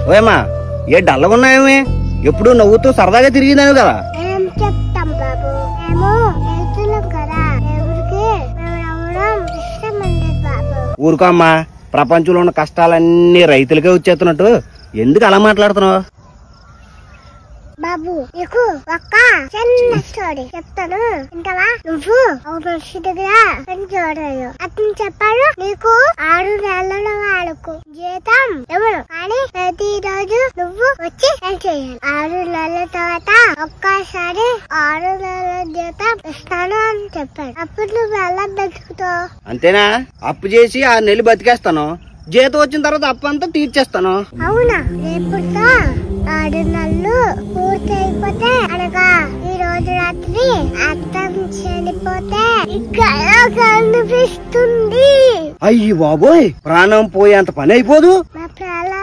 ఓయమ్మా ఏ డల్లగున్నాయేమి? ఎప్పుడు నవ్వుతూ సరదాగా తిరిగిదాను కదా. చెప్తాం బాబు, మేము రైతులం కదా, ఎవరికి నవ్వడం ఇష్టం ఉండదు బాబు. ఊరుకో అమ్మా, ప్రపంచంలో ఉన్న కష్టాలన్నీ రైతులకే వచ్చేస్తున్నట్టు ఎందుకు అలా మాట్లాడుతున్నావు? బాబు నీకు ఒక్క చిన్న స్టోరీ చెప్తాను, ఇంతవా? నువ్వు ఒక మనిషి దగ్గర పని చూడలేదు. అతను చెప్పాడు, నీకు 6 నెలల వాళ్ళకు జీతం ఇవ్వను, కానీ ప్రతి రోజు నువ్వు వచ్చి పని చేయాలి. 6 నెలల తర్వాత ఒక్కసారి 6 నెలల జీతం ఇస్తాను అని చెప్పాడు. అప్పుడు నువ్వు ఎలా బతుకుతావు? అంతేనా? అప్పు చేసి 6 నెలలు బతికేస్తాను, జీతం వచ్చిన తర్వాత అప్పు అంతా తీర్చేస్తాను. అవునా? రేపుతో 6 నెలలు పూర్తి అయిపోతే, అనగా ఈ రోజు రాత్రి అర్థం చనిపోతే ఇక్కడ కనిపిస్తుంది. అయ్యి బాబోయ్, ప్రాణం పోయేంత పని అయిపోదు. మా ప్రాణం